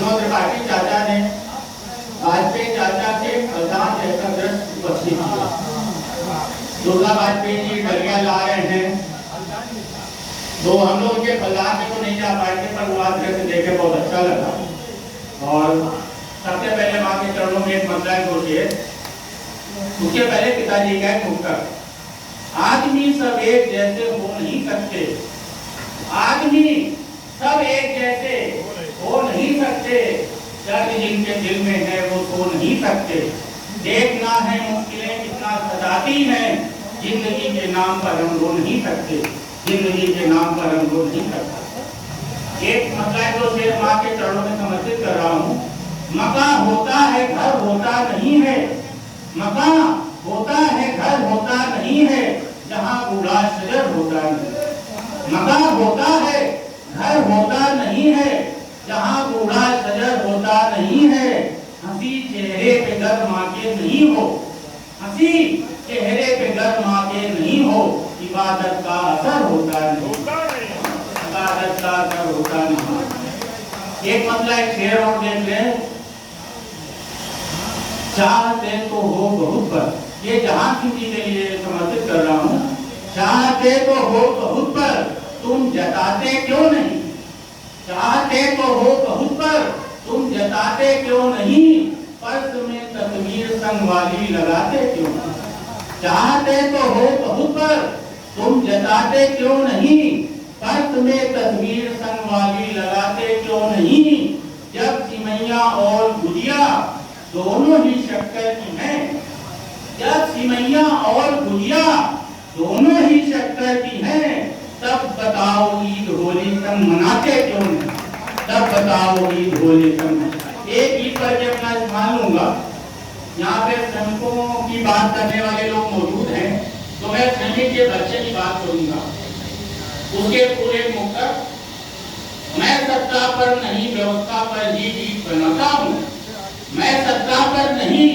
विनोद त्रिपाठी चाचा ने वाजपेयी चाचा के प्रधान जैसा दृश्य उपस्थित किया। दुर्गा वाजपेयी जी डलिया ला रहे हैं, तो हम लोग के प्रधान में तो नहीं जा पाए थे, पर वो दृश्य देखे बहुत अच्छा लगा। और सबसे पहले माँ के चरणों में एक मंत्र है, उसके पहले पिताजी का एक मुक्तक, आदमी सब एक जैसे हो नहीं सकते, आदमी सब एक जैसे हो नहीं सकते, दर्द जिनके दिल में है वो सो नहीं सकते, देखना है मुश्किलें कितना सताती हैं, जिंदगी के नाम पर हम रो नहीं सकते, जिंदगी के नाम पर हम रो नहीं सकते। एक मतलब जो शेर माँ के चरणों में समर्पित कर रहा हूँ, मकान होता है घर होता नहीं है, मकान होता है घर होता नहीं है, जहाँ बूढ़ा शजर होता नहीं, मकान होता है घर होता नहीं है, जहाँ बूढ़ा शजर होता नहीं है, हंसी चेहरे पे गर माँ के नहीं हो, हंसी चेहरे पे गर माँ के नहीं हो, इबादत का असर होता नहीं, इबादत का असर होता नहीं। एक मतलब एक शेर और देख ले, चाहते तो हो बहुत पर, ये जहां किसी के लिए समर्पित कर रहा हूँ, चाहते तो हो बहुत पर तुम जताते क्यों नहीं, चाहते तो हो बहुत पर तुम जताते क्यों नहीं, पर्स में तस्वीर संग वाली लगाते क्यों नहीं, चाहते तो हो बहुत पर तुम जताते क्यों नहीं, पर्स में तस्वीर संग वाली लगाते क्यों नहीं, जब सिमैया और गुजिया दोनों ही शक्कर की हैं, जब सिमैया और गुजिया दोनों ही शक्कर की हैं, तब बताओ ईद होली संग मनाते क्यों नहीं, तब बताओ ईद होली संग। एक ईद पर के अपना मान लूंगा, यहाँ पे श्रमिकों की बात करने वाले लोग मौजूद हैं, तो मैं श्रमिक के बच्चे की बात करूंगा, उसके पूरे मुक्तक, मैं सत्ता पर नहीं व्यवस्था पर ही गीत बनाता हूँ, मैं सत्ता पर नहीं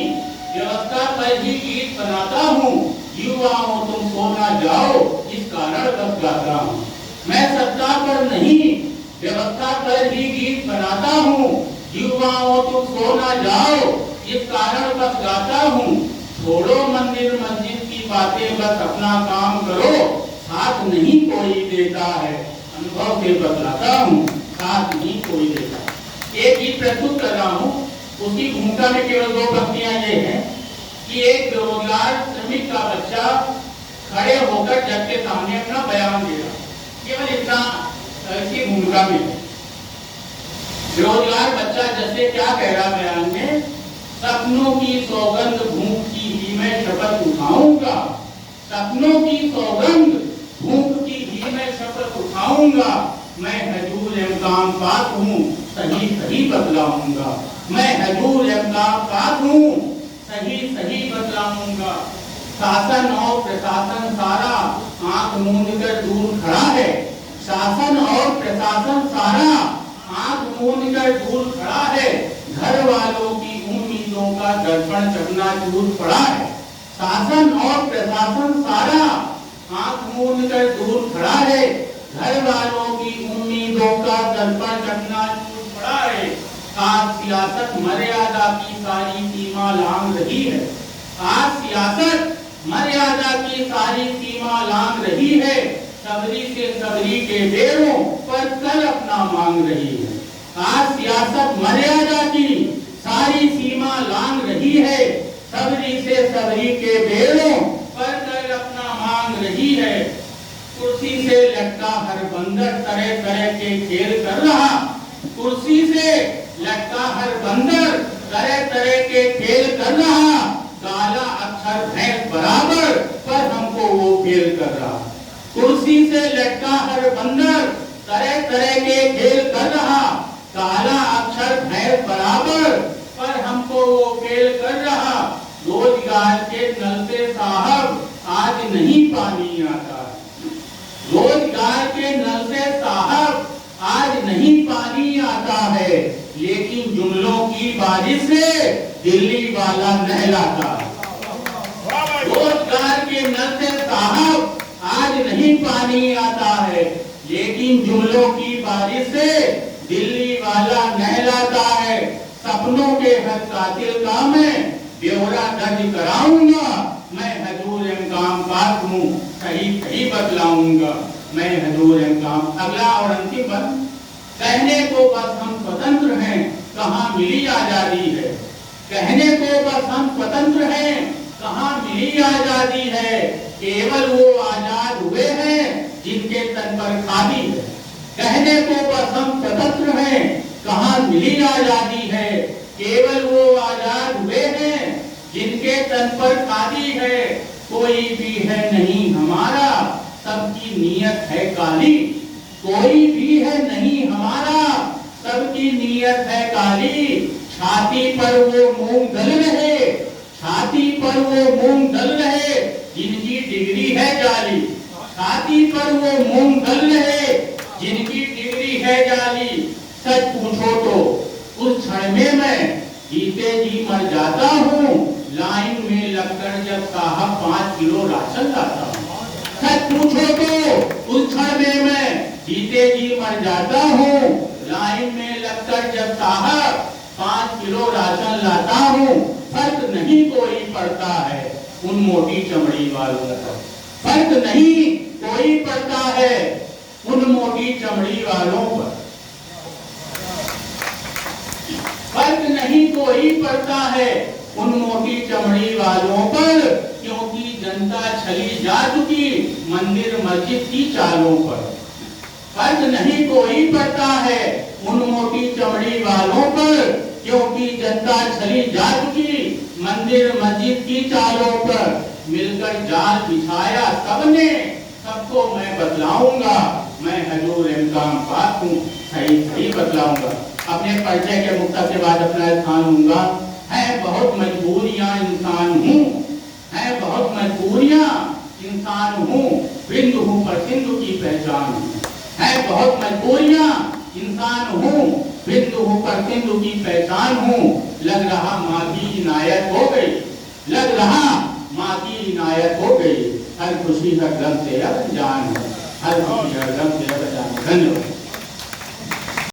व्यवस्था पर ही गीत बनाता हूँ, युवाओं तुम सो ना जाओ इस कारण बस गाता हूँ, मैं सत्ता पर नहीं व्यवस्था पर ही गीत बनाता हूँ, युवाओं तुम सो ना जाओ इस कारण बस गाता हूँ, छोड़ो मंदिर मस्जिद की बातें बस अपना काम करो, साथ नहीं कोई देता है अनुभव से बतलाता हूँ, साथ नहीं कोई देता। एक गीत प्रस्तुत कर रहा हूँ, उसकी भूमिका में केवल दो पंक्तियां ये हैं कि एक बेरोजगार श्रमिक का बच्चा खड़े होकर जग के सामने अपना बयान दे रहा, केवल इतना इसकी भूमिका में। बेरोजगार बच्चा जैसे क्या कह रहा बयान में, सपनों की सौगंध भूख की ही मैं शपथ उठाऊंगा, सपनों की सौगंध भूख की ही मैं शपथ उठाऊंगा, मैं हजूर इम्कान पास हूँ सही सही बतलाऊंगा, मैं हजूर इम्कान पास हूँ सही सही बतलाऊंगा, शासन और प्रशासन सारा आंख मूंद कर दूर खड़ा है, शासन और प्रशासन सारा आंख मूंद कर दूर खड़ा है, घर वालों की उम्मीदों का दर्पण चकनाचूर पड़ा है, शासन और प्रशासन सारा आंख मूंद कर दूर खड़ा है, घर वालों की उम्मीदों का दर्पण चकनाचूर पड़ा है, आज सियासत मर्यादा की सारी सीमा लांघ रही है, आज सियासत मर्यादा की सारी सीमा लांघ रही है, सबरी से सबरी के बेरों पर कर अपना मांग रही है, आज सियासत मर्यादा की सारी सीमा लांघ रही है, सबरी से सबरी के बेरों पर कर अपना मांग रही है, कुर्सी से लटका हर बंदर तरह तरह के खेल कर रहा, कुर्सी से लटका हर बंदर तरह तरह के खेल कर रहा, काला अक्षर भैंस बराबर पर हमको वो फेल कर रहा, कुर्सी से लटका हर बंदर तरह तरह के खेल कर रहा, काला अक्षर भैंस बराबर पर हमको वो फेल कर रहा, रोजगार के नल से साहब आज नहीं पानी आता, रोजगार के नल से साहब आज नहीं पानी आता है, लेकिन जुमलों की बारिश से दिल्ली वाला नहलाता है, रोजगार के नल से साहब आज नहीं पानी आता है, लेकिन जुमलों की बारिश से दिल्ली वाला नहलाता है। सपनों के हर कातिल का मैं ब्यौरा दर्ज कराऊंगा। मैं हजूर इमकाम पाक हूँ, सही सही बतलाऊंगा। मैं हजूर इमकाम। अगला और अंतिम बंद। कहने को बस हम स्वतंत्र हैं, कहाँ मिली आजादी है। कहने को बस हम स्वतंत्र हैं, कहाँ मिली आजादी है। केवल वो आजाद हुए हैं जिनके तन पर खादी है। कहने को बस हम स्वतंत्र हैं, कहाँ मिली आजादी है। केवल वो आजाद हुए हैं जिनके तन पर खादी है। कोई भी है नहीं हमारा, सबकी नीयत है काली। कोई भी है नहीं हमारा, सबकी नीयत है काली। छाती पर वो मूंग दल रहे, छाती पर वो मूंग दल रहे जिनकी डिग्री है जाली। छाती पर वो मूंग दल रहे जिनकी डिग्री है जाली। सच पूछो तो उस क्षण में मैं जीते जी मर जाता हूँ। लाइन में लगकर जब साहब 5 किलो राशन लाता हूँ। सच पूछो तो उस क्षण में मैं जीते जी मर जाता हूँ। लाइन में लगकर जब साहब 5 किलो राशन लाता हूँ। फर्क नहीं कोई पड़ता है उन मोटी चमड़ी वालों पर। फर्क नहीं कोई पड़ता है उन मोटी चमड़ी वालों पर। फर्क नहीं कोई पड़ता है उन मोटी चमड़ी वालों पर। क्योंकि जनता छली जा चुकी मंदिर मस्जिद की चालों पर। फर्क नहीं कोई पड़ता है उन मोटी चमड़ी वालों पर। क्योंकि जनता छली जा चुकी मंदिर मस्जिद की चालों पर। मिलकर जाल बिछाया सबने, सबको मैं बतलाऊंगा। मैं हजूर इमकाम पाक हूँ, सही सही बतलाऊंगा। अपने परिचय के मुक्ता के बाद अपना स्थान लूंगा। है बहुत मजबूरियां इंसान हूँ, है बहुत मजबूरियां इंसान हूँ। बिंदु हूँ पर सिंधु की पहचान हूँ। है बहुत मजबूरियां इंसान हूँ, बिंदु हूँ पर सिंधु की पहचान हूँ। लग रहा माँ की इनायत हो गई, लग रहा माँ की इनायत हो गई। हर खुशी हर गम से अब जान है, हर खुशी हर गम से अब जान। धन्यवाद।